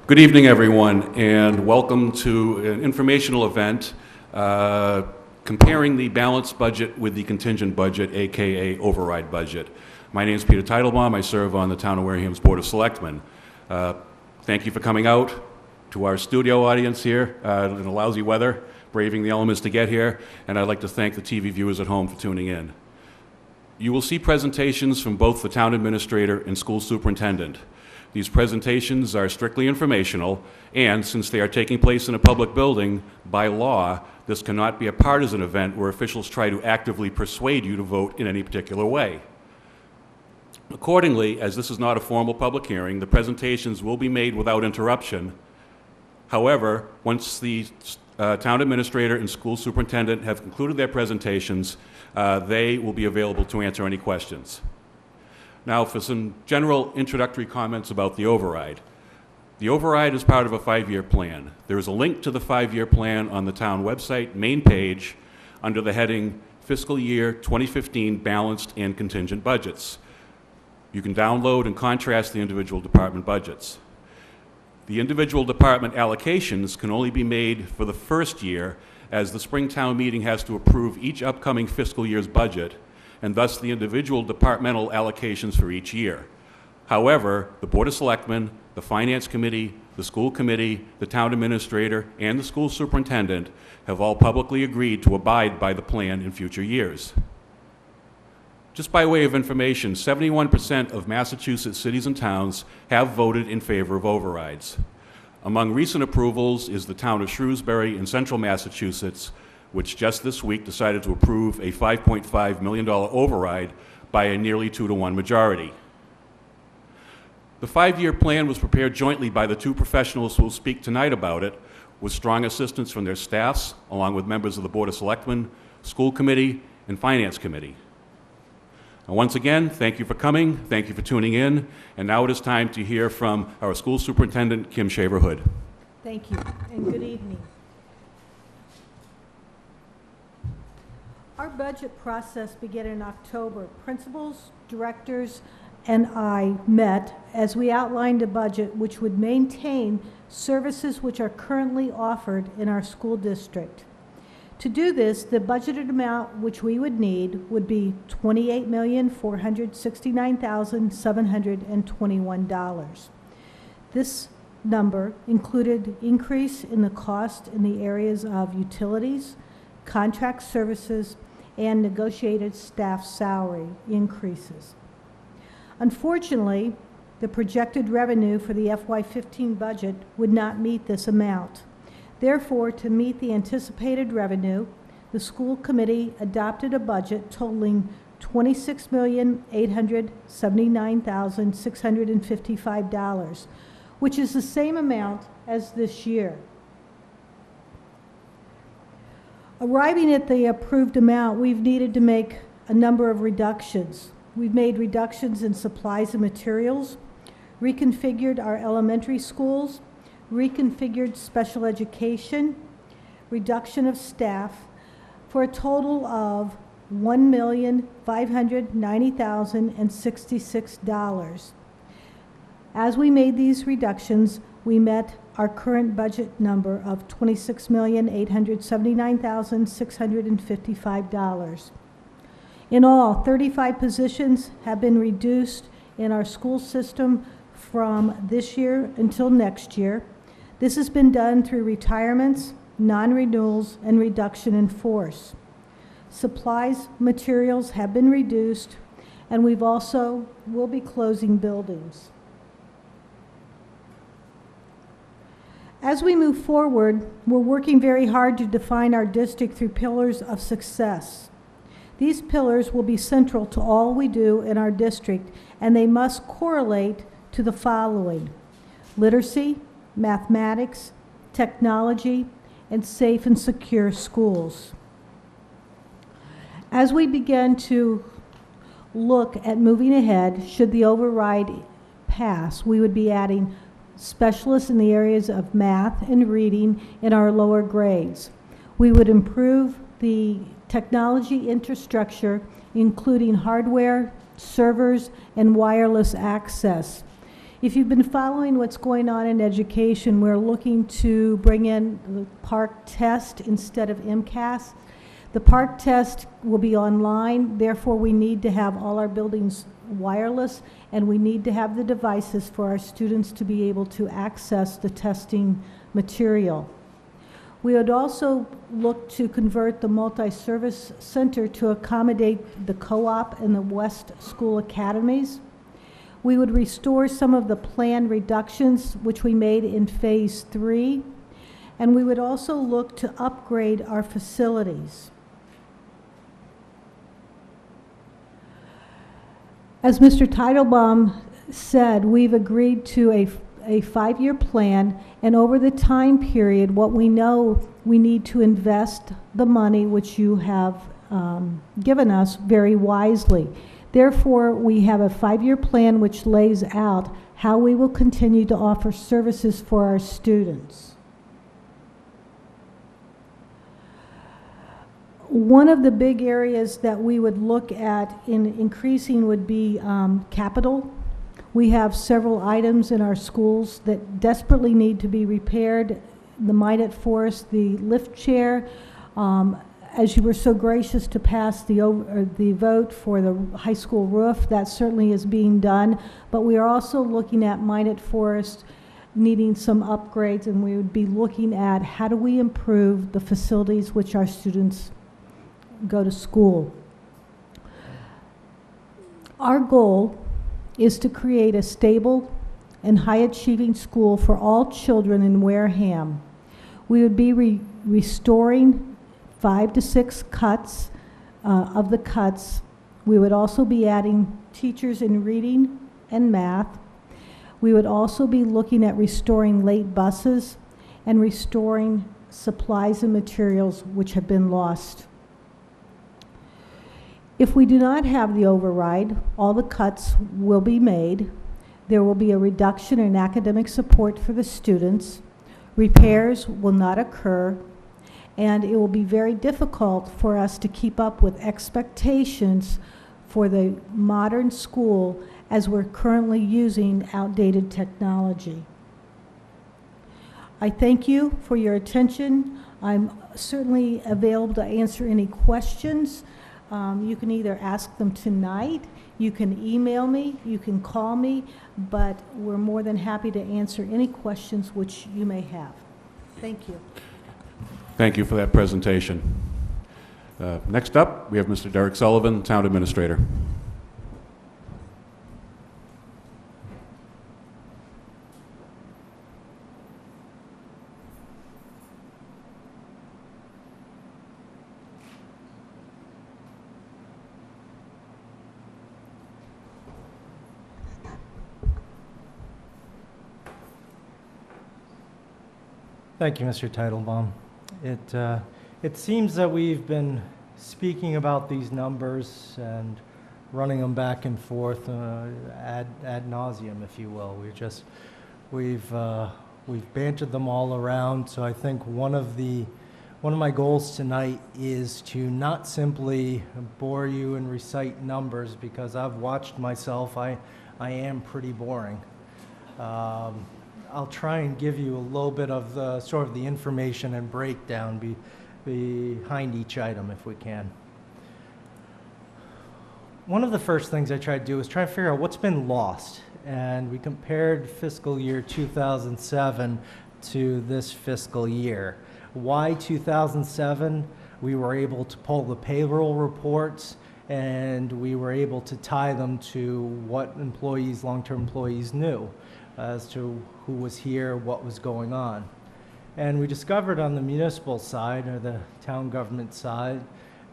Good evening, everyone, and welcome to an informational event comparing the balanced budget with the contingent budget, aka override budget. My name is Peter Teitelbaum. I serve on the Town of Wareham's Board of Selectmen. Thank you for coming out to our studio audience here in the lousy weather, braving the elements to get here, and I'd like to thank the TV viewers at home for tuning in. You will see presentations from both the town administrator and school superintendent. These presentations are strictly informational, and since they are taking place in a public building, by law, this cannot be a partisan event where officials try to actively persuade you to vote in any particular way. Accordingly, as this is not a formal public hearing, the presentations will be made without interruption. However, once the town administrator and school superintendent have concluded their presentations, they will be available to answer any questions. Now, for some general introductory comments about the override. The override is part of a 5-year plan. There is a link to the 5-year plan on the town website main page under the heading Fiscal Year 2015 Balanced and Contingent Budgets. You can download and contrast the individual department budgets. The individual department allocations can only be made for the first year, as the spring town meeting has to approve each upcoming fiscal year's budget, and thus the individual departmental allocations for each year. However, the Board of Selectmen, the Finance Committee, the School Committee, the Town Administrator, and the School Superintendent have all publicly agreed to abide by the plan in future years. Just by way of information, 71% of Massachusetts cities and towns have voted in favor of overrides. Among recent approvals is the town of Shrewsbury in central Massachusetts, which just this week decided to approve a $5.5 million override by a nearly 2-to-1 majority. The 5-year plan was prepared jointly by the two professionals who will speak tonight about it, with strong assistance from their staffs, along with members of the Board of Selectmen, School Committee, and Finance Committee. And once again, thank you for coming, thank you for tuning in, and now it is time to hear from our School Superintendent, Kim Shaver-Hood. Thank you, and good evening. Our budget process began in October. Principals, directors, and I met as we outlined a budget which would maintain services which are currently offered in our school district. To do this, the budgeted amount which we would need would be $28,469,721. This number included increase in the cost in the areas of utilities, contract services, and negotiated staff salary increases. Unfortunately, the projected revenue for the FY15 budget would not meet this amount. Therefore, to meet the anticipated revenue, the school committee adopted a budget totaling $26,879,655, which is the same amount as this year. Arriving at the approved amount, we've needed to make a number of reductions. We've made reductions in supplies and materials, reconfigured our elementary schools, reconfigured special education, reduction of staff, for a total of $1,590,066. As we made these reductions, we met our current budget number of $26,879,655. In all, 35 positions have been reduced in our school system from this year until next year. This has been done through retirements, non-renewals, and reduction in force. Supplies, materials have been reduced, and we've also will be closing buildings. As we move forward, we're working very hard to define our district through pillars of success. These pillars will be central to all we do in our district, and they must correlate to the following: literacy, mathematics, technology, and safe and secure schools. As we begin to look at moving ahead, should the override pass, we would be adding specialists in the areas of math and reading in our lower grades. We would improve the technology infrastructure, including hardware, servers, and wireless access. If you've been following what's going on in education, we're looking to bring in the PARCC test instead of MCAS. The PARCC test will be online, therefore we need to have all our buildings wireless, and we need to have the devices for our students to be able to access the testing material. We would also look to convert the multi-service center to accommodate the co-op and the West School Academies. We would restore some of the planned reductions which we made in Phase 3, and we would also look to upgrade our facilities. As Mr. Teitelbaum said, we've agreed to a 5-year plan, and over the time period, what we know we need to invest the money which you have given us very wisely. Therefore, we have a 5-year plan which lays out how we will continue to offer services for our students. One of the big areas that we would look at in increasing would be capital. We have several items in our schools that desperately need to be repaired. The Minot Forest, the lift chair, as you were so gracious to pass the vote for the high school roof, that certainly is being done. But we are also looking at Minot Forest needing some upgrades, and we would be looking at how do we improve the facilities which our students go to school. Our goal is to create a stable and high-achieving school for all children in Wareham. We would be restoring 5 to 6 cuts of the cuts. We would also be adding teachers in reading and math. We would also be looking at restoring late buses and restoring supplies and materials which have been lost. If we do not have the override, all the cuts will be made. There will be a reduction in academic support for the students. Repairs will not occur, and it will be very difficult for us to keep up with expectations for the modern school as we're currently using outdated technology. I thank you for your attention. I'm certainly available to answer any questions. You can either ask them tonight, you can email me, you can call me, but we're more than happy to answer any questions which you may have. Thank you. Thank you for that presentation. Next up, we have Mr. Derek Sullivan, Town Administrator. Thank you, Mr. Teitelbaum. It seems that we've been speaking about these numbers and running them back and forth ad nauseum, if you will. We've bantered them all around. So I think one of my goals tonight is to not simply bore you and recite numbers, because I've watched myself. I am pretty boring. I'll try and give you a little bit of the information and breakdown behind each item if we can. One of the first things I tried to do was try to figure out what's been lost, and we compared fiscal year 2007 to this fiscal year. Why 2007? We were able to pull the payroll reports, and we were able to tie them to what employees, long-term employees, knew as to who was here, what was going on. And we discovered on the municipal side, or the town government side,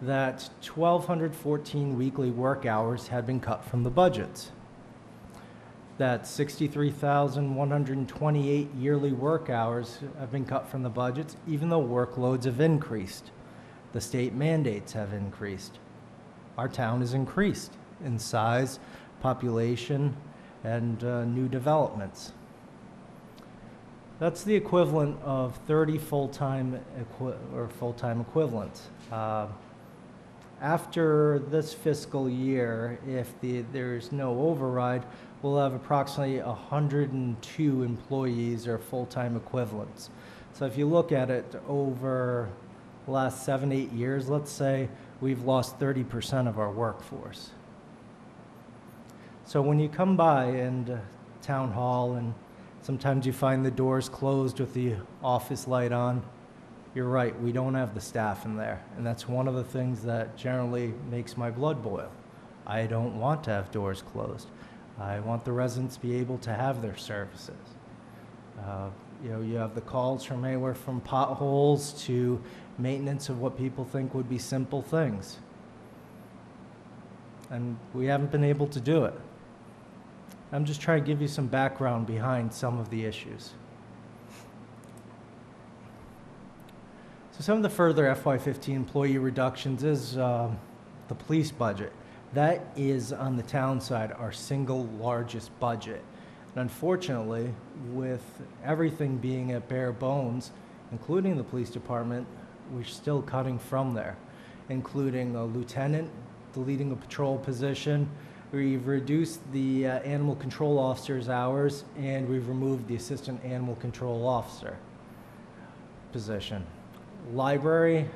that 1,214 weekly work hours had been cut from the budgets. That 63,128 yearly work hours have been cut from the budgets, even though workloads have increased. The state mandates have increased. Our town has increased in size, population, and new developments. That's the equivalent of 30 full-time equivalents. After this fiscal year, if there's no override, we'll have approximately 102 employees or full-time equivalents. So if you look at it over the last 7, 8 years, let's say, we've lost 30% of our workforce. So when you come by and town hall and sometimes you find the doors closed with the office light on, you're right, we don't have the staff in there. And that's one of the things that generally makes my blood boil. I don't want to have doors closed. I want the residents to be able to have their services. You have the calls from anywhere from potholes to maintenance of what people think would be simple things. And we haven't been able to do it. I'm just trying to give you some background behind some of the issues. So some of the further FY15 employee reductions is the police budget. That is, on the town side, our single largest budget. And unfortunately, with everything being at bare bones, including the police department, we're still cutting from there, including a lieutenant deleting a patrol position. We've reduced the animal control officer's hours, and we've removed the assistant animal control officer position. Library,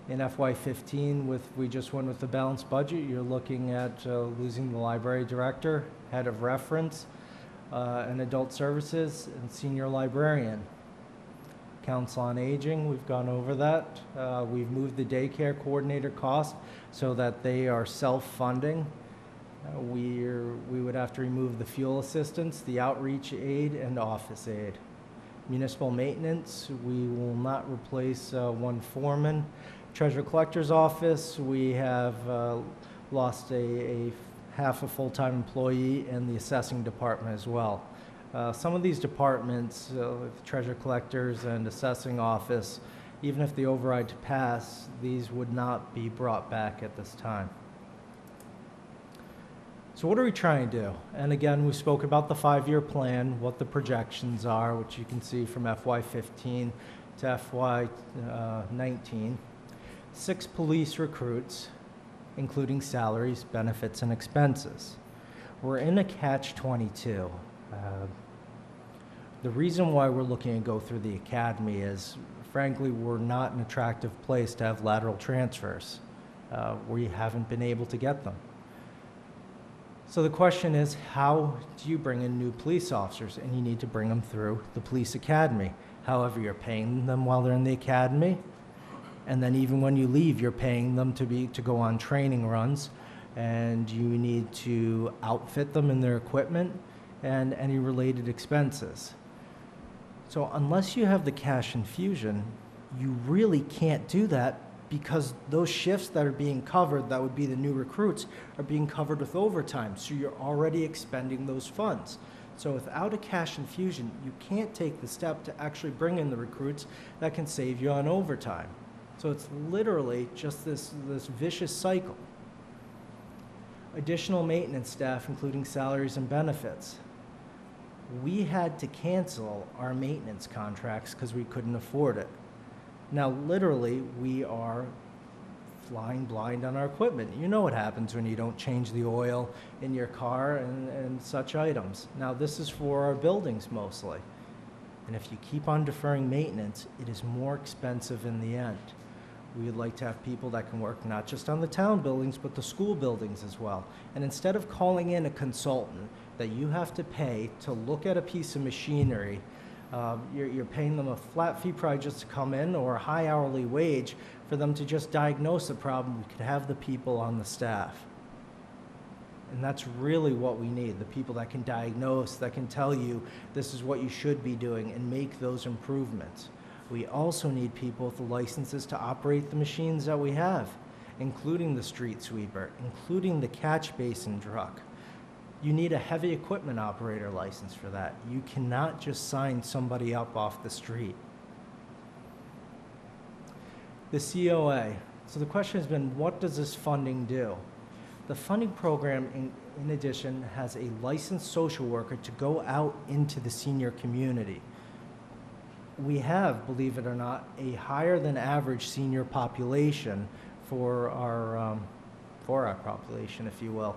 in FY15, we just went with the balanced budget. You're looking at losing the library director, head of reference, and adult services, and senior librarian. Council on Aging, we've gone over that. We've moved the daycare coordinator cost so that they are self-funding. We would have to remove the fuel assistance, the outreach aid, and office aid. Municipal maintenance, we will not replace one foreman. Treasurer Collector's Office, we have lost a half a full-time employee, and the assessing department as well. Some of these departments, Treasurer Collectors and Assessing Office, even if the override to pass, these would not be brought back at this time. So what are we trying to do? And again, we spoke about the 5-year plan, what the projections are, which you can see from FY15 to FY19. 6 police recruits, including salaries, benefits, and expenses. We're in a catch-22. The reason why we're looking to go through the academy is, frankly, we're not an attractive place to have lateral transfers. We haven't been able to get them. So the question is, how do you bring in new police officers? And you need to bring them through the police academy. However, you're paying them while they're in the academy, and then even when you leave, you're paying them to go on training runs, and you need to outfit them in their equipment and any related expenses. So unless you have the cash infusion, you really can't do that, because those shifts that are being covered, that would be the new recruits, are being covered with overtime. So you're already expending those funds. So without a cash infusion, you can't take the step to actually bring in the recruits that can save you on overtime. So it's literally just this vicious cycle. Additional maintenance staff, including salaries and benefits. We had to cancel our maintenance contracts because we couldn't afford it. Now, literally, we are flying blind on our equipment. You know what happens when you don't change the oil in your car and such items. Now, this is for our buildings mostly. And if you keep on deferring maintenance, it is more expensive in the end. We would like to have people that can work not just on the town buildings, but the school buildings as well. And instead of calling in a consultant that you have to pay to look at a piece of machinery, you're paying them a flat fee probably just to come in, or a high hourly wage for them to just diagnose the problem. We could have the people on the staff. And that's really what we need, the people that can diagnose, that can tell you this is what you should be doing and make those improvements. We also need people with the licenses to operate the machines that we have, including the street sweeper, including the catch basin truck. You need a heavy equipment operator license for that. You cannot just sign somebody up off the street. The COA. So the question has been, what does this funding do? The funding program, in addition, has a licensed social worker to go out into the senior community. We have, believe it or not, a higher than average senior population for our population, if you will.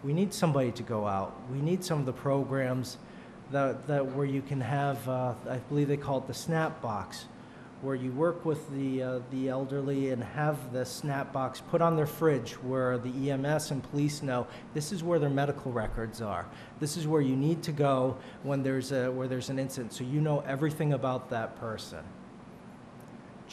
We need somebody to go out. We need some of the programs that where you can have, I believe they call it the snap box, where you work with the elderly and have the snap box put on their fridge where the EMS and police know this is where their medical records are. This is where you need to go when there's an incident, so you know everything about that person.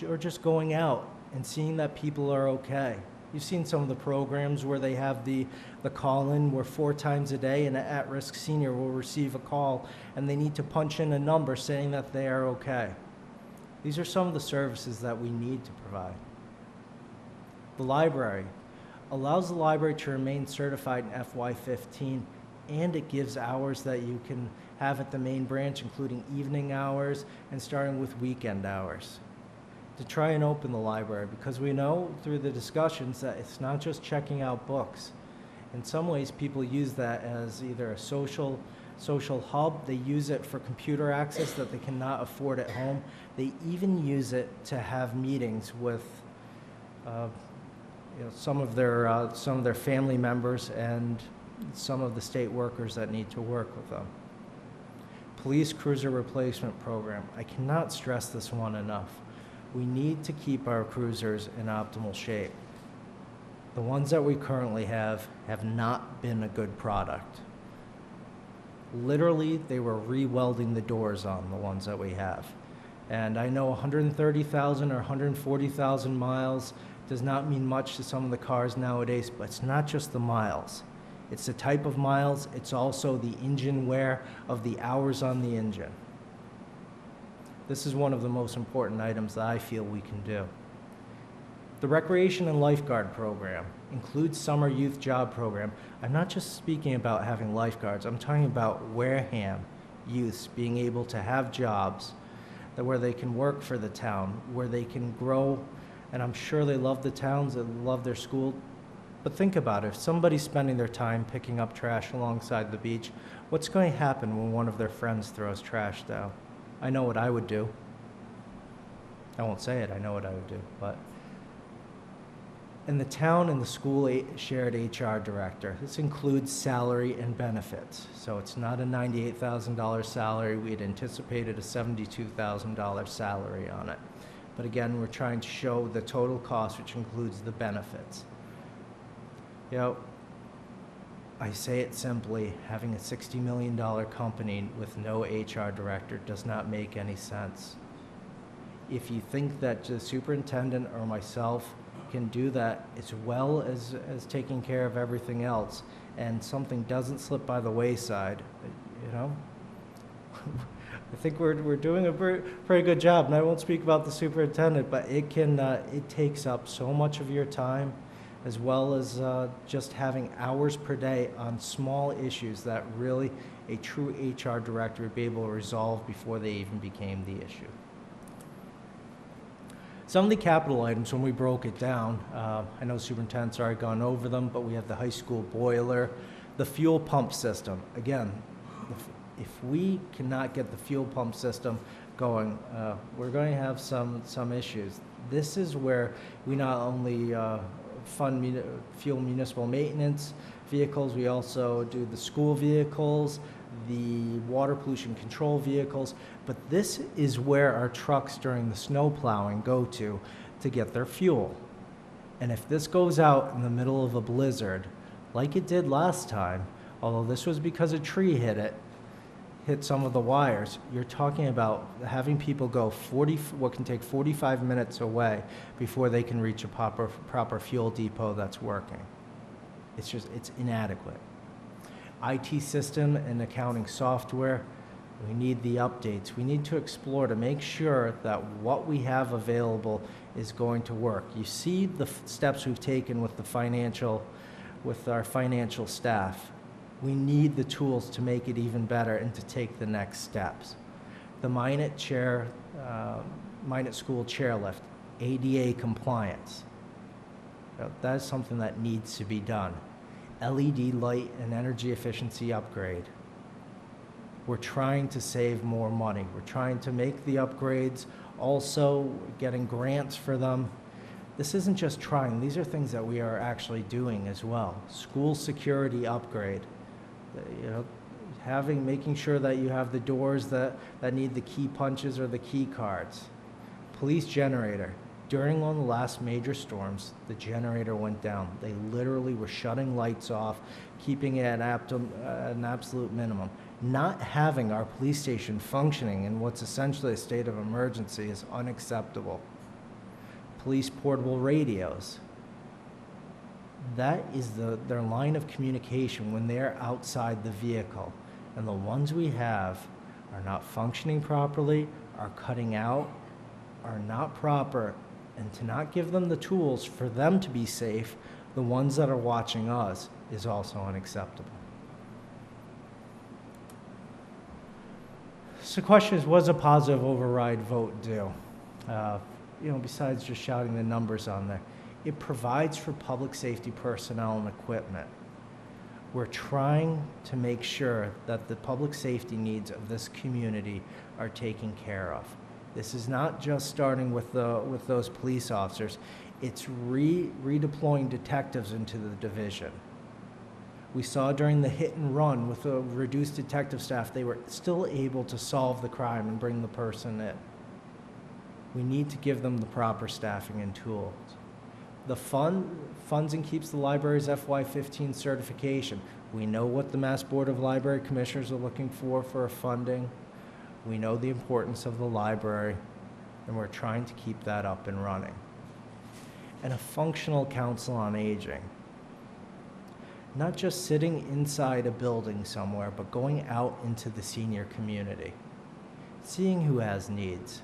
Or just going out and seeing that people are okay. You've seen some of the programs where they have the call-in where 4 times a day an at-risk senior will receive a call and they need to punch in a number saying that they are okay. These are some of the services that we need to provide. The library allows the library to remain certified in FY15, and it gives hours that you can have at the main branch, including evening hours and starting with weekend hours, to try and open the library, because we know through the discussions that it's not just checking out books. In some ways, people use that as either a social hub. They use it for computer access that they cannot afford at home. They even use it to have meetings with some of their family members and some of the state workers that need to work with them. Police cruiser replacement program. I cannot stress this one enough. We need to keep our cruisers in optimal shape. The ones that we currently have not been a good product. Literally, they were re-welding the doors on the ones that we have. And I know 130,000 or 140,000 miles does not mean much to some of the cars nowadays, but it's not just the miles. It's the type of miles, it's also the engine wear of the hours on the engine. This is one of the most important items that I feel we can do. The Recreation and Lifeguard Program includes Summer Youth Job Program. I'm not just speaking about having lifeguards, I'm talking about Wareham youths being able to have jobs where they can work for the town, where they can grow, and I'm sure they love the towns, they love their school. But think about it, if somebody's spending their time picking up trash alongside the beach, what's going to happen when one of their friends throws trash down? I know what I would do. I won't say it, I know what I would do, but. And the town and the school shared HR director. This includes salary and benefits. So it's not a $98,000 salary. We had anticipated a $72,000 salary on it. But again, we're trying to show the total cost, which includes the benefits. You know, I say it simply, having a $60 million company with no HR director does not make any sense. If you think that the superintendent or myself can do that as well as taking care of everything else, and something doesn't slip by the wayside, you know, I think we're doing a very good job. And I won't speak about the superintendent, but it takes up so much of your time, as well as just having hours per day on small issues that really a true HR director would be able to resolve before they even became the issue. Some of the capital items, when we broke it down, I know superintendent's already gone over them, but we have the high school boiler, the fuel pump system. Again, if we cannot get the fuel pump system going, we're going to have some issues. This is where we not only fund fuel municipal maintenance vehicles, we also do the school vehicles, the water pollution control vehicles, but this is where our trucks during the snow plowing go to get their fuel. And if this goes out in the middle of a blizzard, like it did last time, although this was because a tree hit some of the wires, you're talking about having people go what can take 45 minutes away before they can reach a proper fuel depot that's working. It's inadequate. IT system and accounting software, we need the updates. We need to explore to make sure that what we have available is going to work. You see the steps we've taken with our financial staff. We need the tools to make it even better and to take the next steps. The Minot School chairlift, ADA compliance. That is something that needs to be done. LED light and energy efficiency upgrade. We're trying to save more money. We're trying to make the upgrades, also getting grants for them. This isn't just trying, these are things that we are actually doing as well. School security upgrade, you know, making sure that you have the doors that need the key punches or the key cards. Police generator. During one of the last major storms, the generator went down. They literally were shutting lights off, keeping it at an absolute minimum. Not having our police station functioning in what's essentially a state of emergency is unacceptable. Police portable radios. That is their line of communication when they're outside the vehicle. And the ones we have are not functioning properly, are cutting out, are not proper, and to not give them the tools for them to be safe, the ones that are watching us, is also unacceptable. So the question is, what does a positive override vote do? Besides just shouting the numbers on there, it provides for public safety personnel and equipment. We're trying to make sure that the public safety needs of this community are taken care of. This is not just starting with those police officers. It's redeploying detectives into the division. We saw during the hit and run with the reduced detective staff, they were still able to solve the crime and bring the person in. We need to give them the proper staffing and tools. The funds and keeps the library's FY15 certification. We know what the Mass Board of Library Commissioners are looking for funding. We know the importance of the library, and we're trying to keep that up and running. And a functional council on aging. Not just sitting inside a building somewhere, but going out into the senior community, seeing who has needs,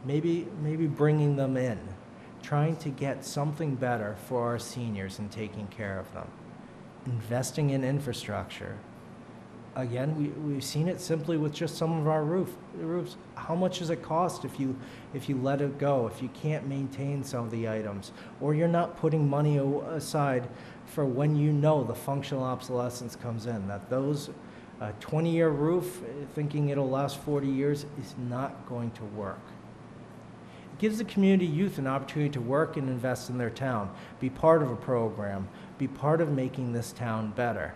maybe bringing them in, trying to get something better for our seniors and taking care of them, investing in infrastructure. Again, we've seen it simply with just some of our roofs. How much does it cost if you let it go, if you can't maintain some of the items, or you're not putting money aside for when you know the functional obsolescence comes in, that those 20-year roof, thinking it'll last 40 years, is not going to work. It gives the community youth an opportunity to work and invest in their town, be part of a program, be part of making this town better.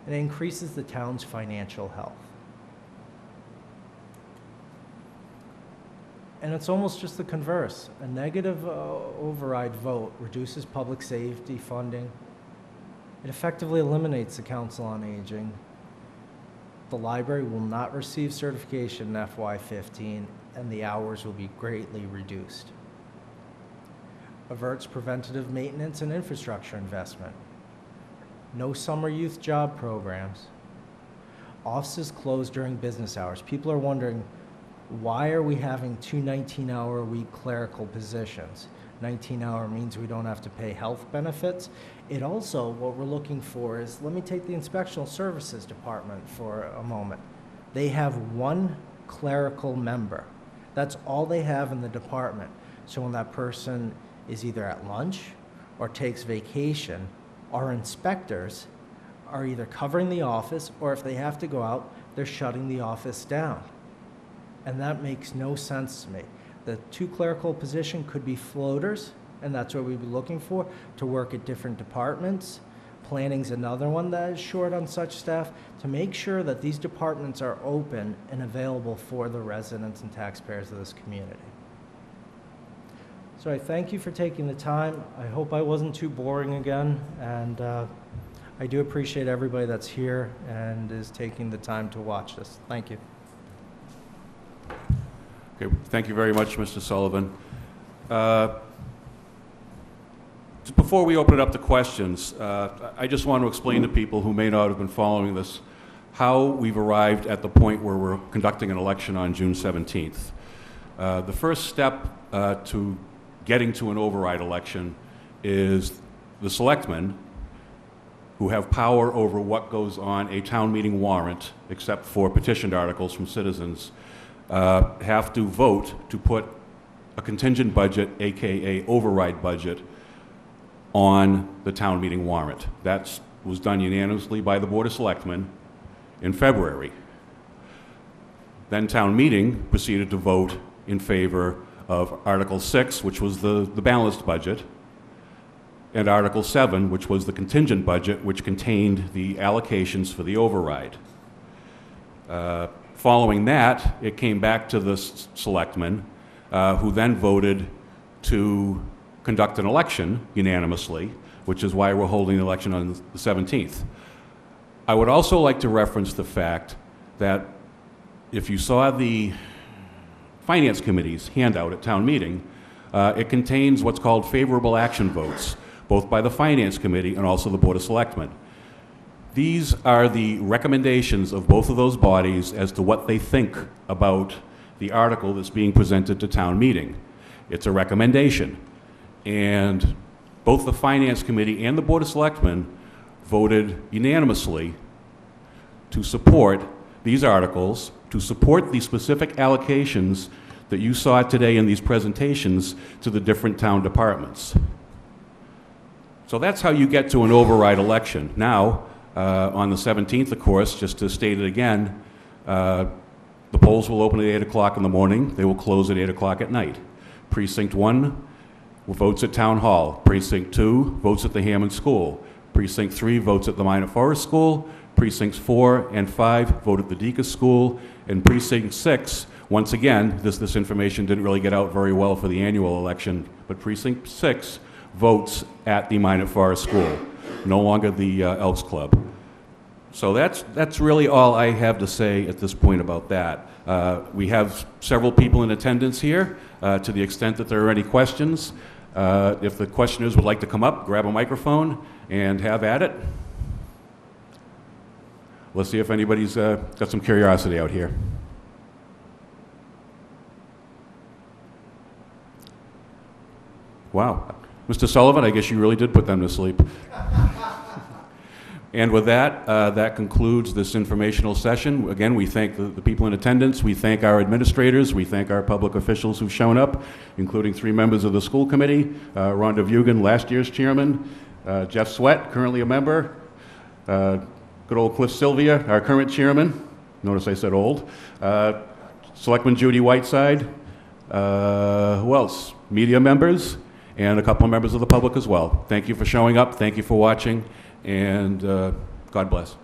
And it increases the town's financial health. And it's almost just the converse. A negative override vote reduces public safety funding. It effectively eliminates the Council on Aging. The library will not receive certification in FY15, and the hours will be greatly reduced. Averts preventative maintenance and infrastructure investment. No summer youth job programs. Offices closed during business hours. People are wondering, why are we having two 19-hour-a-week clerical positions? 19-hour means we don't have to pay health benefits. It also, what we're looking for is, let me take the inspectional services department for a moment. They have one clerical member. That's all they have in the department. So when that person is either at lunch or takes vacation, our inspectors are either covering the office, or if they have to go out, they're shutting the office down. And that makes no sense to me. The two clerical position could be floaters, and that's what we'd be looking for, to work at different departments. Planning's another one that is short on such staff, to make sure that these departments are open and available for the residents and taxpayers of this community. So I thank you for taking the time. I hope I wasn't too boring again, and I do appreciate everybody that's here and is taking the time to watch this. Thank you. Okay, thank you very much, Mr. Sullivan. Just before we open it up to questions, I just want to explain to people who may not have been following this how we've arrived at the point where we're conducting an election on June 17th. The first step to getting to an override election is the selectmen, who have power over what goes on a town meeting warrant, except for petitioned articles from citizens, have to vote to put a contingent budget, aka override budget, on the town meeting warrant. That was done unanimously by the Board of Selectmen in February. Then town meeting proceeded to vote in favor of Article 6, which was the balanced budget, and Article 7, which was the contingent budget, which contained the allocations for the override. Following that, it came back to the selectmen, who then voted to conduct an election unanimously, which is why we're holding the election on the 17th. I would also like to reference the fact that if you saw the Finance Committee's handout at town meeting, it contains what's called favorable action votes, both by the Finance Committee and also the Board of Selectmen. These are the recommendations of both of those bodies as to what they think about the article that's being presented to town meeting. It's a recommendation. And both the Finance Committee and the Board of Selectmen voted unanimously to support these articles, to support the specific allocations that you saw today in these presentations to the different town departments. So that's how you get to an override election. Now, on the 17th, of course, just to state it again, the polls will open at 8 o'clock in the morning. They will close at 8 o'clock at night. Precinct 1 votes at Town Hall. Precinct 2 votes at the Hammond School. Precinct 3 votes at the Minot Forest School. Precincts 4 and 5 vote at the Deacon School. And Precinct 6, once again, this information didn't really get out very well for the annual election, but Precinct 6 votes at the Minot Forest School, no longer the Elks Club. So that's really all I have to say at this point about that. We have several people in attendance here. To the extent that there are any questions, if the questioners would like to come up, grab a microphone, and have at it. Let's see if anybody's got some curiosity out here. Wow. Mr. Sullivan, I guess you really did put them to sleep. And with that, that concludes this informational session. Again, we thank the people in attendance. We thank our administrators. We thank our public officials who've shown up, including 3 members of the school committee, Rhonda Vugan, last year's chairman, Jeff Sweat, currently a member, good old Cliff Sylvia, our current chairman. Notice I said old. Selectman Judy Whiteside. Who else? Media members, and a couple of members of the public as well. Thank you for showing up. Thank you for watching. And God bless.